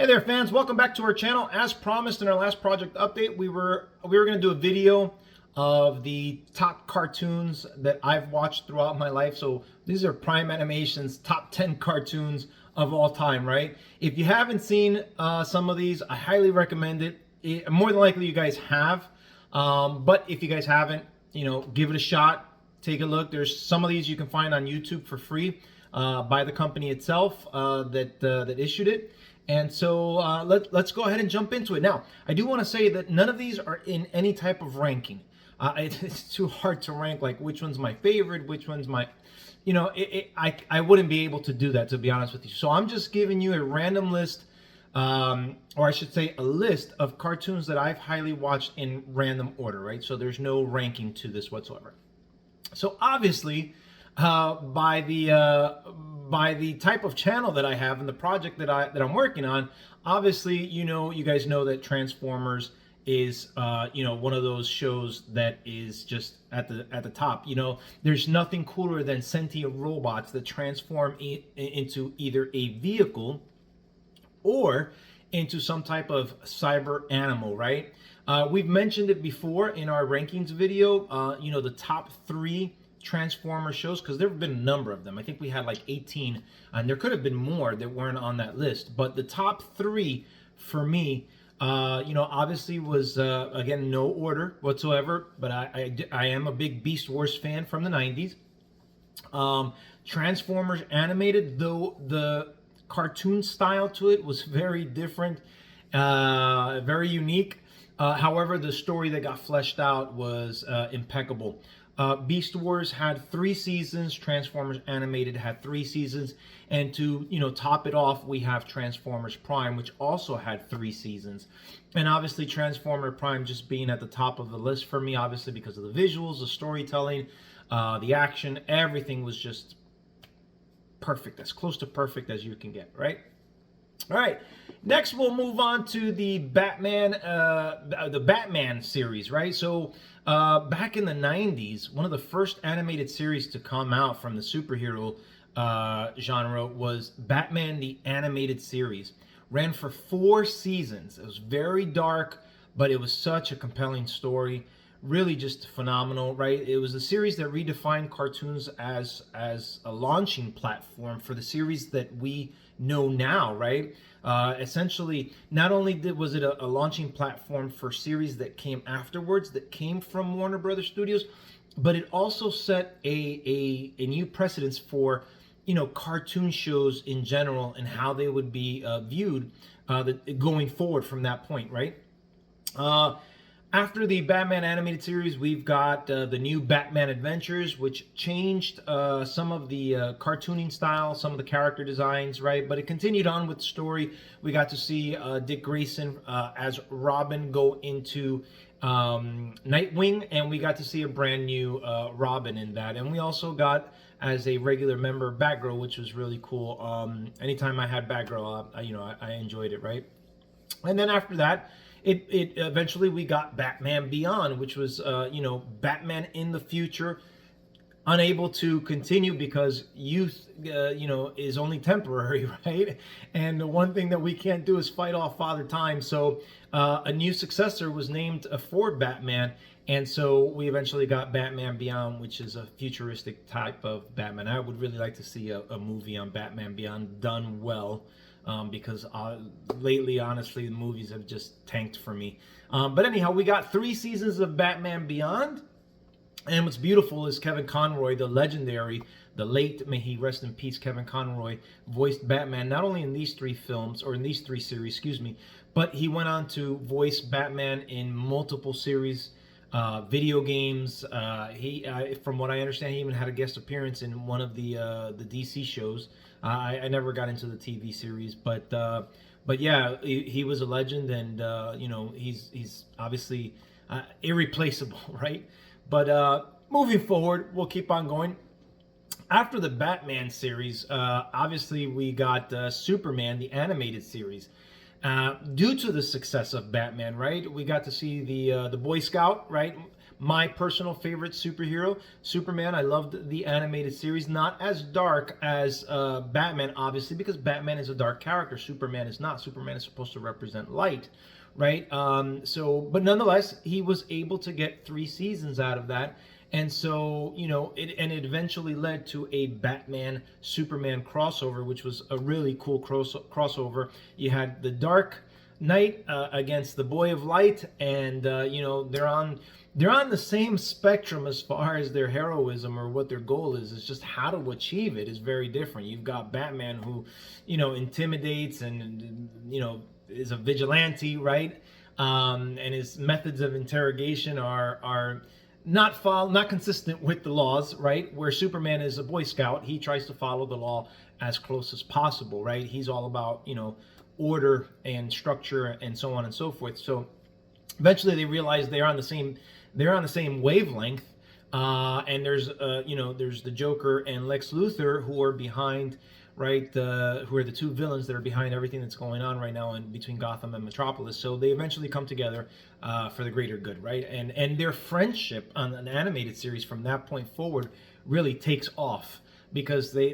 there, fans. Welcome back to our channel. As promised in our last project update, we were going to do a video of the top cartoons that I've watched throughout my life. So these are Prime Animation's top 10 cartoons of all time, right? If you haven't seen some of these, I highly recommend it. More than likely you guys have. But if you guys haven't, give it a shot. Take a look. There's some of these you can find on YouTube for free by the company itself that issued it. And so let's go ahead and jump into it. Now, I do want to say that none of these are in any type of ranking. It's too hard to rank, like which one's my favorite, which one's my, I wouldn't be able to do that, to be honest with you. So I'm just giving you a random list, or I should say a list of cartoons that I've highly watched in random order, right? So there's no ranking to this whatsoever. So obviously, by the type of channel that I have and the project that I'm working on, obviously, you guys know that Transformers is one of those shows that is just at the top. There's nothing cooler than sentient robots that transform into either a vehicle or into some type of cyber animal, right? We've mentioned it before in our rankings video, the top 3 Transformer shows, because there have been a number of them. I think we had like 18, and there could have been more that weren't on that list. But the top 3 for me, obviously was, again, no order whatsoever, but I am a big Beast Wars fan from the 90s. Transformers animated, though the cartoon style to it was very different, very unique. However, the story that got fleshed out was impeccable. Beast Wars had 3 seasons. Transformers Animated had 3 seasons. And to, top it off, we have Transformers Prime, which also had 3 seasons. And obviously Transformer Prime just being at the top of the list for me, obviously because of the visuals, the storytelling, the action, everything was just perfect, as close to perfect as you can get, right? All right, next we'll move on to the Batman series, right? So back in the 90s, one of the first animated series to come out from the superhero genre was Batman the Animated Series. Ran for 4 seasons. It was very dark, but it was such a compelling story. Really just phenomenal, right? It was a series that redefined cartoons as a launching platform for the series that we know now, right? Essentially, not only was it a launching platform for series that came afterwards, that came from Warner Brothers Studios, but it also set a new precedence for, cartoon shows in general and how they would be viewed going forward from that point, right? After the Batman animated series, we've got the new Batman Adventures, which changed some of the cartooning style, some of the character designs, right? But it continued on with the story. We got to see Dick Grayson as Robin go into Nightwing, and we got to see a brand new Robin in that. And we also got, as a regular member, Batgirl, which was really cool. Anytime I had Batgirl, I enjoyed it, right? And then after that, it eventually we got Batman Beyond, which was Batman in the future, unable to continue because youth is only temporary, right? And the one thing that we can't do is fight off Father Time. So a new successor was named for Batman, and so we eventually got Batman Beyond, which is a futuristic type of Batman. I would really like to see a movie on Batman Beyond done well. Because lately, honestly, the movies have just tanked for me. But anyhow, we got 3 seasons of Batman Beyond. And what's beautiful is Kevin Conroy, the legendary, the late, may he rest in peace, Kevin Conroy, voiced Batman not only in these 3 films, or in these 3 series, excuse me, but he went on to voice Batman in multiple series, video games. From what I understand, he even had a guest appearance in one of the DC shows. I never got into the TV series, but yeah, he was a legend, and he's obviously irreplaceable, right? But moving forward, we'll keep on going. After the Batman series, obviously we got Superman, the animated series. Due to the success of Batman, right, we got to see the Boy Scout, right? my personal favorite superhero, Superman. I loved the animated series, not as dark as Batman, obviously, because Batman is a dark character. Superman is not. Superman is supposed to represent light, right? But nonetheless, he was able to get 3 seasons out of that. And so, it eventually led to a Batman Superman crossover, which was a really cool crossover. You had the Dark Knight against the Boy of Light, and they're on the same spectrum as far as their heroism or what their goal is. It's just how to achieve it is very different. You've got Batman who, intimidates and is a vigilante, right? And his methods of interrogation are not consistent with the laws, right? Where Superman is a Boy Scout, he tries to follow the law as close as possible, right? He's all about order and structure and so on and so forth. So eventually they realize they're on the same wavelength, and there's the Joker and Lex Luthor who are behind, right? Who are the 2 villains that are behind everything that's going on right now in between Gotham and Metropolis. So they eventually come together for the greater good, right? And their friendship on an animated series from that point forward really takes off, because they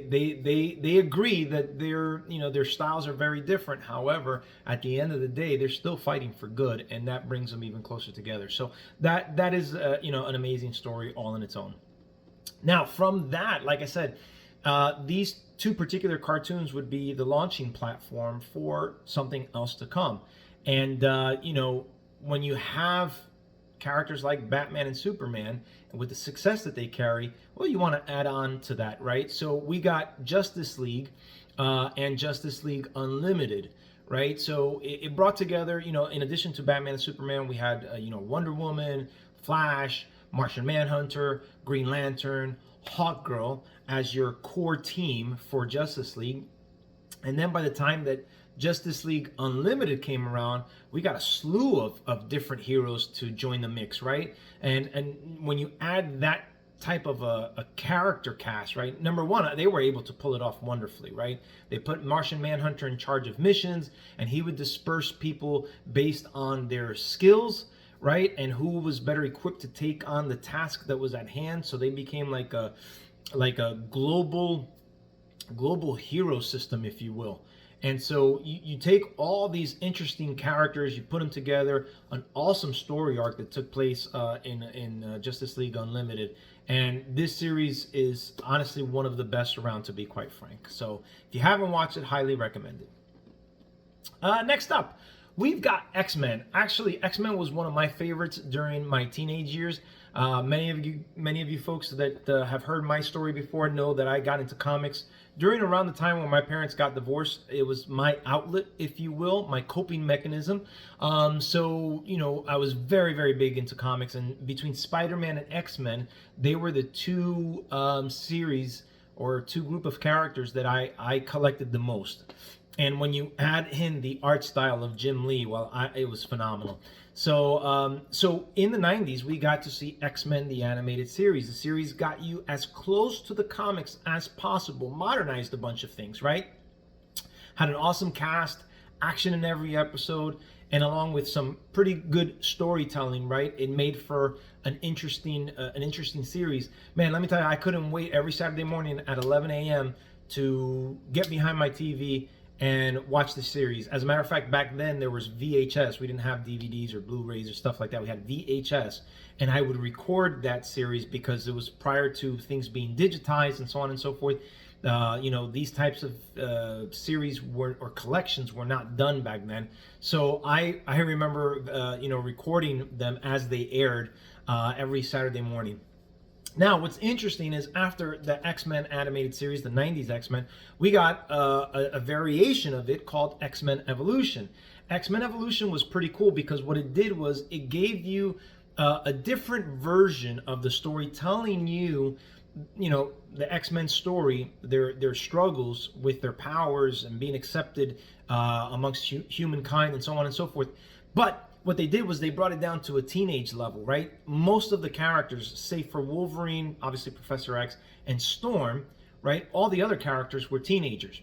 agree that their styles are very different. However, at the end of the day, they're still fighting for good, and that brings them even closer together. So that is an amazing story all in its own. Now, from that, like I said, these 2 particular cartoons would be the launching platform for something else to come. And when you have characters like Batman and Superman, and with the success that they carry, well, you want to add on to that, right? So we got Justice League and Justice League Unlimited, right? So it brought together, in addition to Batman and Superman, we had Wonder Woman, Flash, Martian Manhunter, Green Lantern, Hawkgirl as your core team for Justice League. And then by the time that Justice League Unlimited came around, we got a slew of different heroes to join the mix, right? And when you add that type of a character cast, right? Number one, they were able to pull it off wonderfully, right? They put Martian Manhunter in charge of missions, and he would disperse people based on their skills, right? And who was better equipped to take on the task that was at hand. So they became like a global hero system, if you will. And so you take all these interesting characters, you put them together, an awesome story arc that took place in Justice League Unlimited. And this series is honestly one of the best around, to be quite frank. So if you haven't watched it, highly recommend it. Next up, we've got X-Men. Actually, X-Men was one of my favorites during my teenage years. Many of you folks that have heard my story before know that I got into comics during around the time when my parents got divorced. It was my outlet, if you will, my coping mechanism. So I was very, very big into comics, and between Spider-Man and X-Men, they were the 2 series or 2 group of characters that I collected the most. And when you add in the art style of Jim Lee, well, it was phenomenal. So in the 90s, we got to see X-Men, the animated series. The series got you as close to the comics as possible, modernized a bunch of things, right? Had an awesome cast, action in every episode, and along with some pretty good storytelling, right? It made for an interesting series. Man, let me tell you, I couldn't wait every Saturday morning at 11 a.m. to get behind my TV and watch the series. As a matter of fact, back then there was VHS. We didn't have DVDs or Blu-rays or stuff like that. We had VHS, and I would record that series because it was prior to things being digitized and so on and so forth. These types of series or collections were not done back then. So I remember recording them as they aired every Saturday morning. Now, what's interesting is after the X-Men animated series, the 90s X-Men, we got a variation of it called X-Men Evolution. X-Men Evolution was pretty cool because what it did was it gave you a different version of the story, telling you, the X-Men story, their struggles with their powers and being accepted amongst humankind and so on and so forth. But what they did was they brought it down to a teenage level, right? Most of the characters, save for Wolverine, obviously Professor X, and Storm, right? All the other characters were teenagers,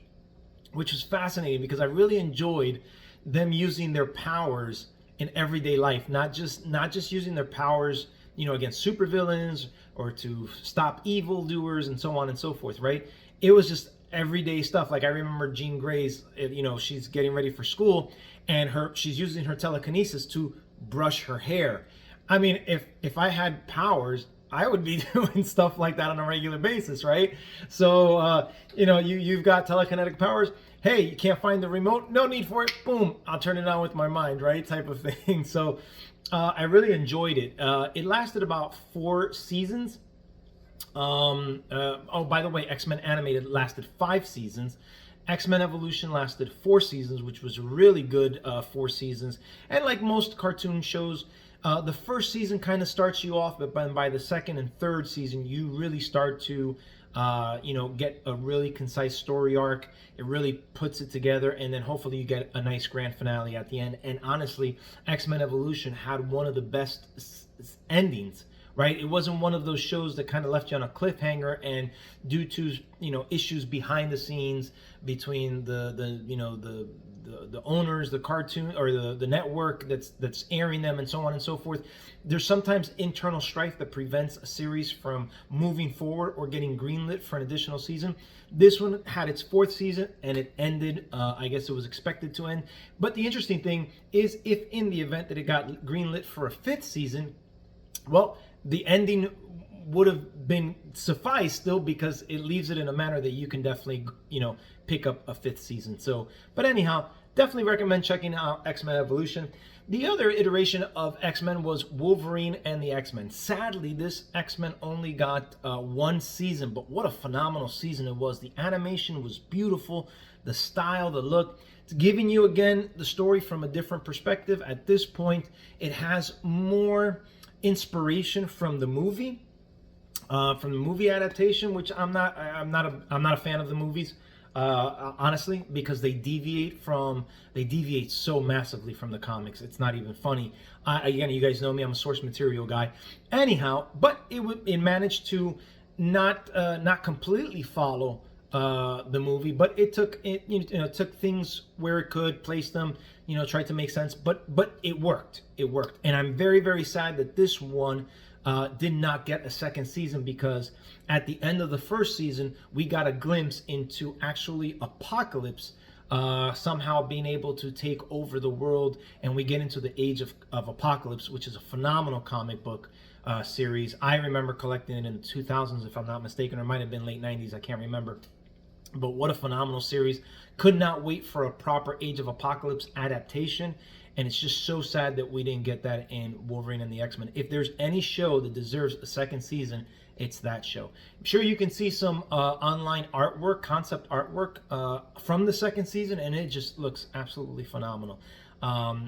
which was fascinating because I really enjoyed them using their powers in everyday life, not just using their powers against supervillains or to stop evildoers and so on and so forth, right? It was just everyday stuff. Like I remember Jean Grey's, she's getting ready for school, and she's using her telekinesis to brush her hair. I mean, if I had powers, I would be doing stuff like that on a regular basis, right? So, you've got telekinetic powers. Hey, you can't find the remote? No need for it. Boom, I'll turn it on with my mind, right? Type of thing. So, I really enjoyed it. It lasted about 4 seasons. By the way, X-Men Animated lasted 5 seasons. X-Men Evolution lasted 4 seasons, which was really good 4 seasons. And like most cartoon shows, the first season kind of starts you off, but by the second and third season, you really start to, get a really concise story arc. It really puts it together, and then hopefully you get a nice grand finale at the end. And honestly, X-Men Evolution had one of the best endings. Right, it wasn't one of those shows that kind of left you on a cliffhanger, and due to issues behind the scenes between the owners, the cartoon or the network that's airing them, and so on and so forth. There's sometimes internal strife that prevents a series from moving forward or getting greenlit for an additional season. This one had its 4th season, and it ended. I guess it was expected to end. But the interesting thing is, if in the event that it got greenlit for a 5th season, well, the ending would have been suffice still, because it leaves it in a manner that you can definitely, pick up a 5th season. So, but anyhow, definitely recommend checking out X-Men Evolution. The other iteration of X-Men was Wolverine and the X-Men. Sadly, this X-Men only got 1 season, but what a phenomenal season it was. The animation was beautiful, the style, the look. It's giving you, again, the story from a different perspective. At this point, it has more inspiration from the movie adaptation, which I'm not a fan of the movies, honestly, because they deviate so massively from the comics. It's not even funny. Again, you guys know me, I'm a source material guy. Anyhow, but it managed to not completely follow the movie, but it took things where it could, place them, tried to make sense, but it worked. And I'm very, very sad that this one did not get a 2nd season, because at the end of the 1st season, we got a glimpse into actually Apocalypse somehow being able to take over the world, and we get into the Age of Apocalypse, which is a phenomenal comic book series. I remember collecting it in the 2000s, if I'm not mistaken, or it might have been late 90s, I can't remember. But what a phenomenal series. Could not wait for a proper Age of Apocalypse adaptation. And it's just so sad that we didn't get that in Wolverine and the X-Men. If there's any show that deserves a 2nd season, it's that show. I'm sure you can see some online artwork, concept artwork from the 2nd season, and it just looks absolutely phenomenal.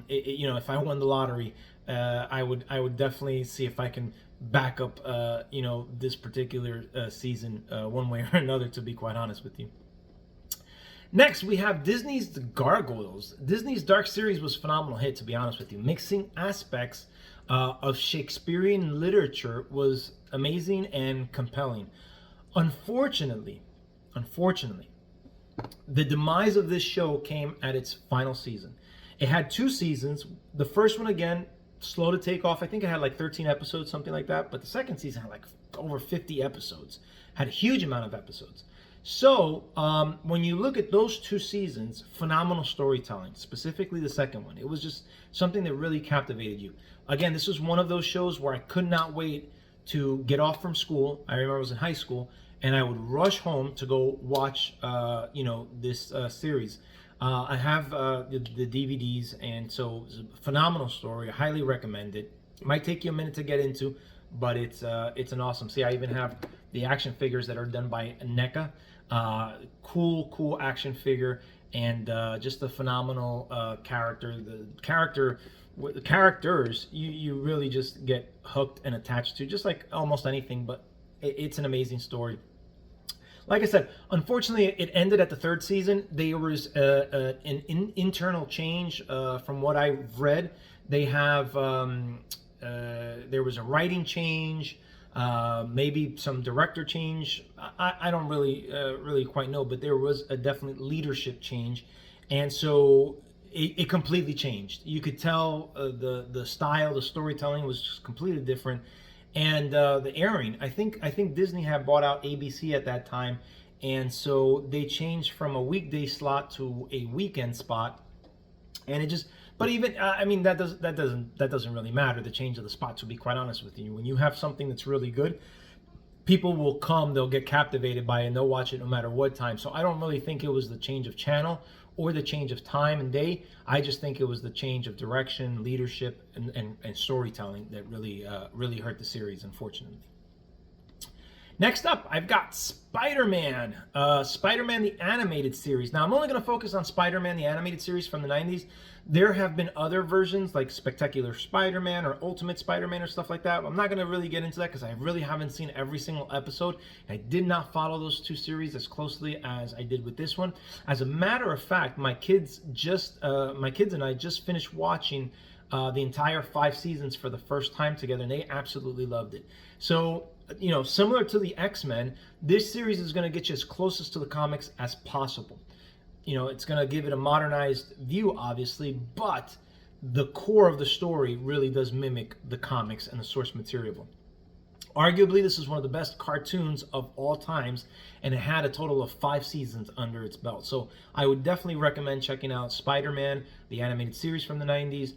If I won the lottery, I would definitely see if I can back up this particular season one way or another, to be quite honest with you. Next, we have Disney's The Gargoyles. Disney's Dark Series was a phenomenal hit, to be honest with you. Mixing aspects of Shakespearean literature was amazing and compelling. Unfortunately, the demise of this show came at its final season. It had 2 seasons. The first one, again, slow to take off. I think it had like 13 episodes, something like that. But the 2nd season had like over 50 episodes. Had a huge amount of episodes. So when you look at those 2 seasons, phenomenal storytelling, specifically the 2nd one. It was just something that really captivated you. Again, this was one of those shows where I could not wait to get off from school. I remember I was in high school, and I would rush home to go watch, this series. I have the DVDs, and so it's a phenomenal story. I highly recommend it. It might take you a minute to get into, but it's an awesome. See, I even have the action figures that are done by NECA. Cool action figure, and just a phenomenal character. The characters you really just get hooked and attached to, just like almost anything. But it's an amazing story. Like I said, unfortunately, it ended at the 3rd season. There was an internal change from what I've read. They have there was a writing change. Maybe some director change. I don't really quite know, but there was a definite leadership change, and so it completely changed. You could tell the style, the storytelling was just completely different, and the airing. I think Disney had bought out ABC at that time, and so they changed from a weekday slot to a weekend spot, and it just. But even I mean that doesn't really matter, the change of the spot. To be quite honest with you, when you have something that's really good, people will come, they'll get captivated by it, and they'll watch it no matter what time. So I don't really think it was the change of channel or the change of time and day. I just think it was the change of direction, leadership, and storytelling that really hurt the series, unfortunately. Next up, I've got Spider-Man. Spider-Man the Animated Series. Now, I'm only going to focus on Spider-Man the Animated Series from the 90s. There have been other versions like Spectacular Spider-Man or Ultimate Spider-Man or stuff like that. I'm not going to really get into that because I really haven't seen every single episode. I did not follow those two series as closely as I did with this one. As a matter of fact, my kids and I just finished watching the entire 5 seasons for the first time together, and they absolutely loved it. So, similar to the X-Men, this series is going to get you as closest to the comics as possible. It's going to give it a modernized view, obviously, but the core of the story really does mimic the comics and the source material. Arguably, this is one of the best cartoons of all times, and it had a total of 5 seasons under its belt. So I would definitely recommend checking out Spider-Man, the animated series from the 90s.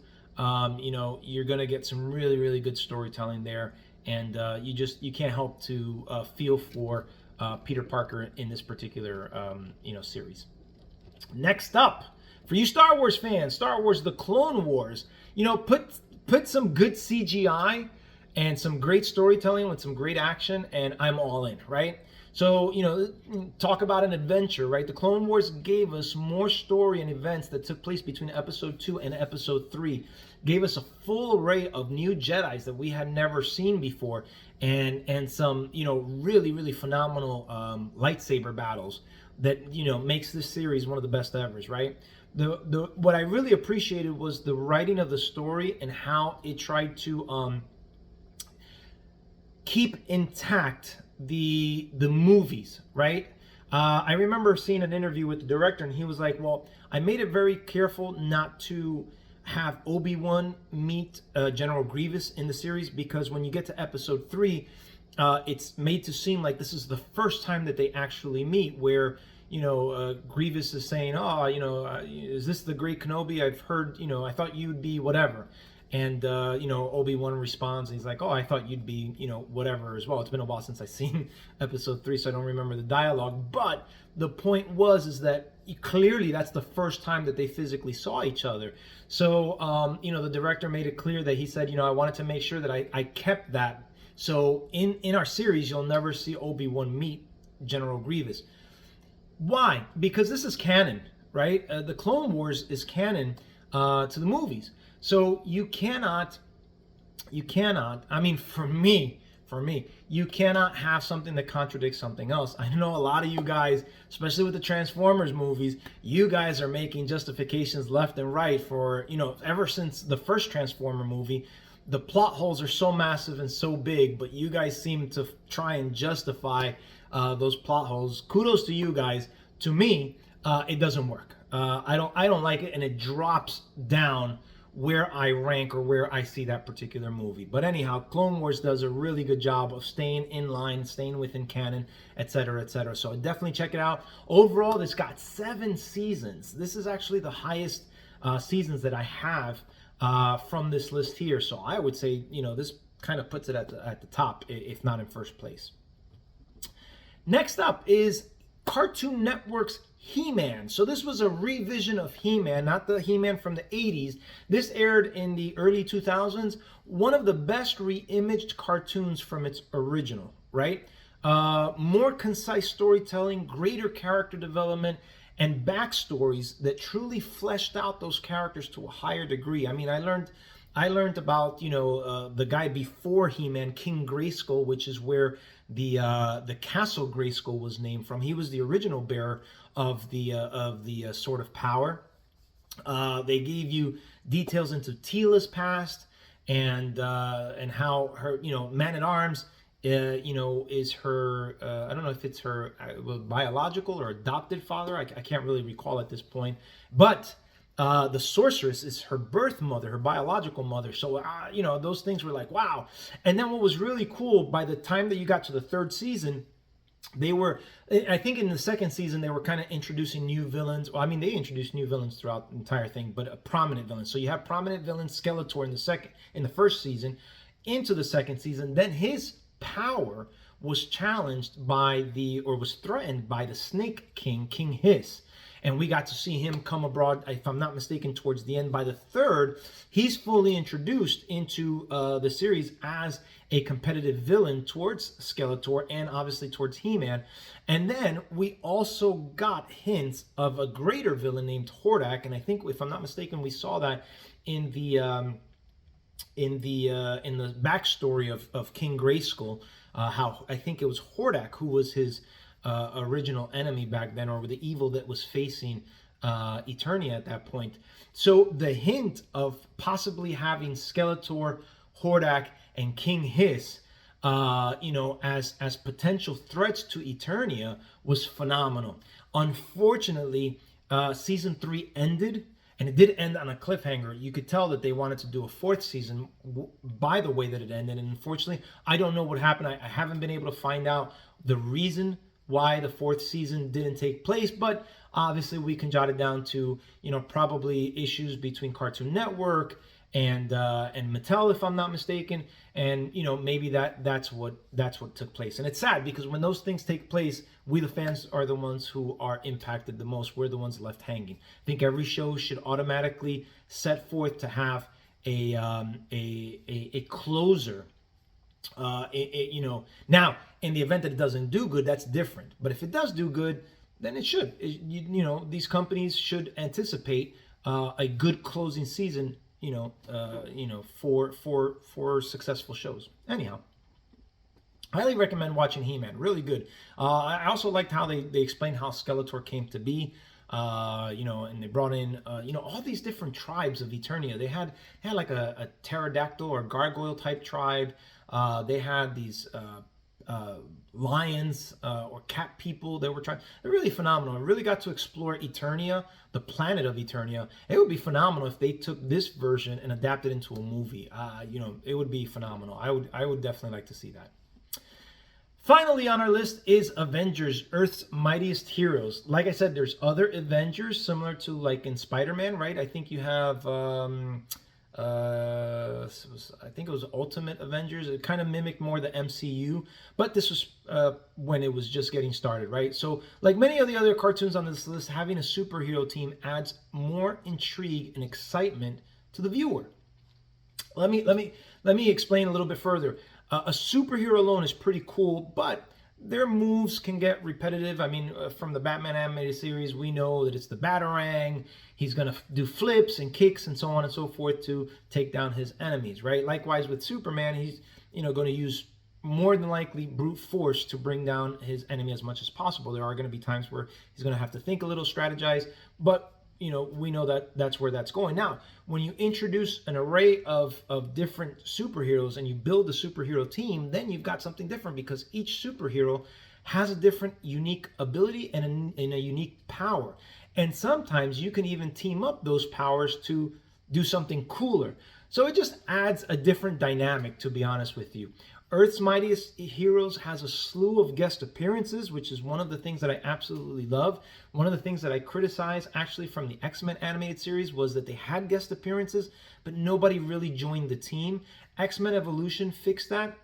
You're going to get some really, really good storytelling there. And you can't help to feel for Peter Parker in this particular series. Next up, for you Star Wars fans, Star Wars: The Clone Wars. Put some good CGI and some great storytelling with some great action, and I'm all in, right? So, talk about an adventure, right? The Clone Wars gave us more story and events that took place between Episode 2 and Episode 3. Gave us a full array of new Jedis that we had never seen before, and some, really, really phenomenal lightsaber battles that, makes this series one of the best ever, right? What I really appreciated was the writing of the story and how it tried to keep intact the movies, right? I remember seeing an interview with the director, and he was like, well, I made it very careful not to have Obi-Wan meet General Grievous in the series, because when you get to Episode 3, it's made to seem like this is the first time that they actually meet, where Grievous is saying, is this the great Kenobi? I've heard, I thought you'd be whatever. And, Obi-Wan responds, and he's like, oh, I thought you'd be, whatever as well. It's been a while since I've seen Episode 3, so I don't remember the dialogue. But the point is that clearly that's the first time that they physically saw each other. So, the director made it clear that he said, I wanted to make sure that I kept that. So in our series, you'll never see Obi-Wan meet General Grievous. Why? Because this is canon, right? The Clone Wars is canon to the movies. So you cannot, I mean, for me, you cannot have something that contradicts something else. I know a lot of you guys, especially with the Transformers movies, you guys are making justifications left and right for, ever since the first Transformer movie, the plot holes are so massive and so big, but you guys seem to try and justify those plot holes. Kudos to you guys. To me, it doesn't work. I don't like it, and it drops down where I rank or where I see that particular movie. But anyhow, Clone Wars does a really good job of staying in line, staying within canon, etc., etc. So definitely check it out. Overall, this got 7 seasons. This is actually the highest seasons that I have from this list here. So I would say, this kind of puts it at the top, if not in first place. Next up is Cartoon Network's He-Man. So this was a revision of He-Man, not the He-Man from the 80s. This aired in the early 2000s. One of the best re-imaged cartoons from its original, right? More concise storytelling, greater character development, and backstories that truly fleshed out those characters to a higher degree. I mean, I learned about, the guy before He-Man, King Grayskull, which is where the Castle Grayskull was named from. He was the original bearer of the Sword of Power. They gave you details into Teela's past and how her, Man-at-Arms, is her, I don't know if it's her biological or adopted father. I can't really recall at this point. But The sorceress is her birth mother, her biological mother. So, those things were like, wow. And then what was really cool, by the time that you got to the third season, they were, I think in the second season, they were kind of introducing new villains. Well, I mean, they introduced new villains throughout the entire thing, but a prominent villain. So you have prominent villain Skeletor in the first season. Into the second season, then his power was challenged was threatened by the Snake King, King Hiss. And we got to see him come abroad, if I'm not mistaken, towards the end. By the third, he's fully introduced into the series as a competitive villain towards Skeletor and obviously towards He-Man. And then we also got hints of a greater villain named Hordak. And I think, if I'm not mistaken, we saw that in the backstory of King Grayskull, how I think it was Hordak who was his original enemy back then, or the evil that was facing Eternia at that point. So the hint of possibly having Skeletor, Hordak, and King Hiss, as potential threats to Eternia was phenomenal. Unfortunately, season 3 ended. And it did end on a cliffhanger. You could tell that they wanted to do a fourth season by the way that it ended. And unfortunately, I don't know what happened. I haven't been able to find out the reason why the fourth season didn't take place. But obviously, we can jot it down to, probably issues between Cartoon Network and Mattel, if I'm not mistaken. And maybe that's what took place. And it's sad, because when those things take place, we the fans are the ones who are impacted the most. We're the ones left hanging. I think every show should automatically set forth to have a closer. Now, in the event that it doesn't do good, that's different. But if it does do good, then it should. These companies should anticipate a good closing season. For successful shows. Anyhow, highly recommend watching He-Man. Really good. I also liked how they explained how Skeletor came to be. And they brought in, all these different tribes of Eternia. They had like a pterodactyl or gargoyle type tribe. They had these lions or cat people that were trying. They're really phenomenal. I really got to explore Eternia, the planet of Eternia. It would be phenomenal if they took this version and adapted it into a movie. It would be phenomenal. I would definitely like to see that. Finally on our list is Avengers, Earth's Mightiest Heroes. Like I said, there's other Avengers similar to like in Spider-Man, right? I think you have, I think it was Ultimate Avengers. It kind of mimicked more the MCU, but this was when it was just getting started, right? So like many of the other cartoons on this list, having a superhero team adds more intrigue and excitement to the viewer. Let me explain a little bit further. A superhero alone is pretty cool, but their moves can get repetitive. I mean, from the Batman animated series, we know that it's the Batarang. He's going to do flips and kicks and so on and so forth to take down his enemies, right? Likewise with Superman, he's going to use more than likely brute force to bring down his enemy as much as possible. There are going to be times where he's going to have to think a little, strategize, but we know that that's where that's going. Now, when you introduce an array of different superheroes and you build a superhero team, then you've got something different, because each superhero has a different unique ability and a unique power. And sometimes you can even team up those powers to do something cooler. So it just adds a different dynamic, to be honest with you. Earth's Mightiest Heroes has a slew of guest appearances, which is one of the things that I absolutely love. One of the things that I criticize actually from the X-Men animated series was that they had guest appearances, but nobody really joined the team. X-Men Evolution fixed that.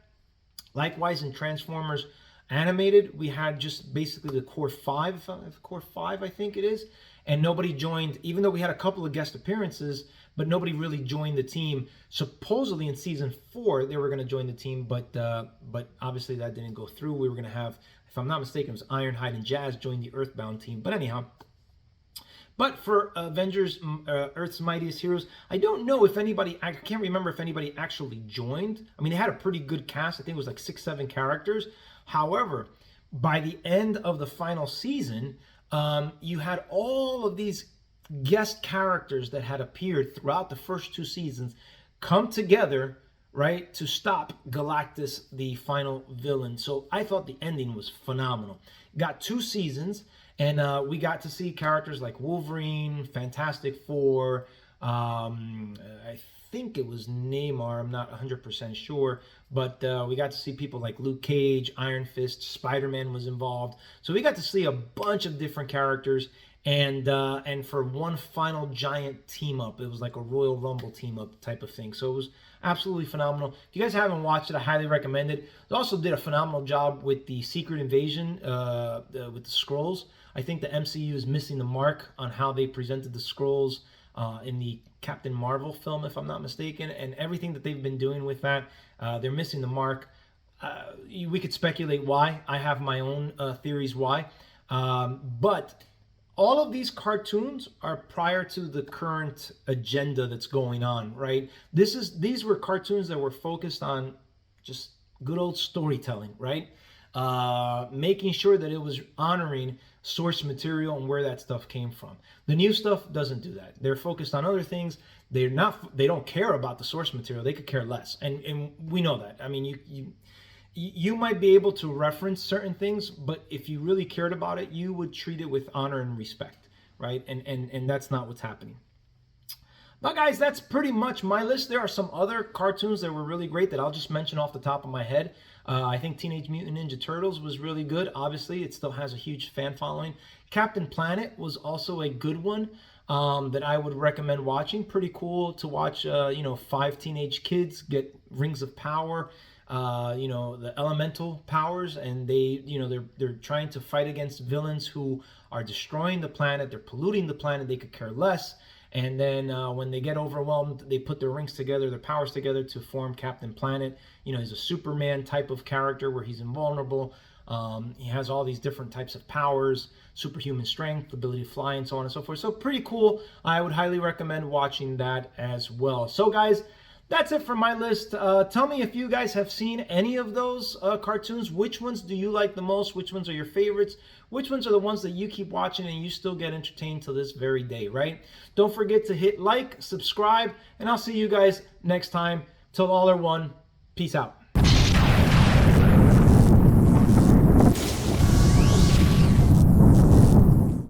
Likewise, in Transformers Animated, we had just basically the core five, I think it is, and nobody joined, even though we had a couple of guest appearances, but nobody really joined the team. Supposedly in season 4, they were going to join the team, but obviously that didn't go through. We were going to have, if I'm not mistaken, it was Ironhide and Jazz join the Earthbound team. But anyhow, but for Avengers, Earth's Mightiest Heroes, I don't know if anybody, I can't remember if anybody actually joined. I mean, they had a pretty good cast. I think it was like 6-7 characters. However, by the end of the final season, you had all of these guest characters that had appeared throughout the first 2 seasons come together, right, to stop Galactus, the final villain. So I thought the ending was phenomenal. Got 2 seasons, And we got to see characters like Wolverine, Fantastic Four, I think it was Neymar, I'm not 100% sure, but we got to see people like Luke Cage, Iron Fist, Spider-Man was involved. So we got to see a bunch of different characters, and for one final giant team up, it was like a Royal Rumble team up type of thing. So it was absolutely phenomenal. If you guys haven't watched it, I highly recommend it. They also did a phenomenal job with the Secret Invasion, with the Skrulls. I think the MCU is missing the mark on how they presented the Skrulls in the Captain Marvel film, if I'm not mistaken, and everything that they've been doing with that, they're missing the mark. We could speculate why. I have my own theories why, but all of these cartoons are prior to the current agenda that's going on, right? These were cartoons that were focused on just good old storytelling, right? Making sure that it was honoring source material and where that stuff came from. The new stuff doesn't do that. They're focused on other things. They don't care about the source material. They could care less, and we know that. I mean, you might be able to reference certain things, but if you really cared about it, you would treat it with honor and respect, right? And that's not what's happening. But guys, that's pretty much my list. There are some other cartoons that were really great that I'll just mention off the top of my head. I think Teenage Mutant Ninja Turtles was really good. Obviously, it still has a huge fan following. Captain Planet was also a good one that I would recommend watching. Pretty cool to watch, 5 teenage kids get rings of power. The elemental powers, and they're trying to fight against villains who are destroying the planet. They're polluting the planet. They could care less. And then when they get overwhelmed, they put their rings together, their powers together to form Captain Planet. He's a Superman type of character where he's invulnerable. He has all these different types of powers, superhuman strength, ability to fly, and so on and so forth. So pretty cool. I would highly recommend watching that as well. So guys, that's it for my list. Tell me if you guys have seen any of those cartoons. Which ones do you like the most? Which ones are your favorites? Which ones are the ones that you keep watching and you still get entertained to this very day, right? Don't forget to hit like, subscribe, and I'll see you guys next time. Till all are one, peace out.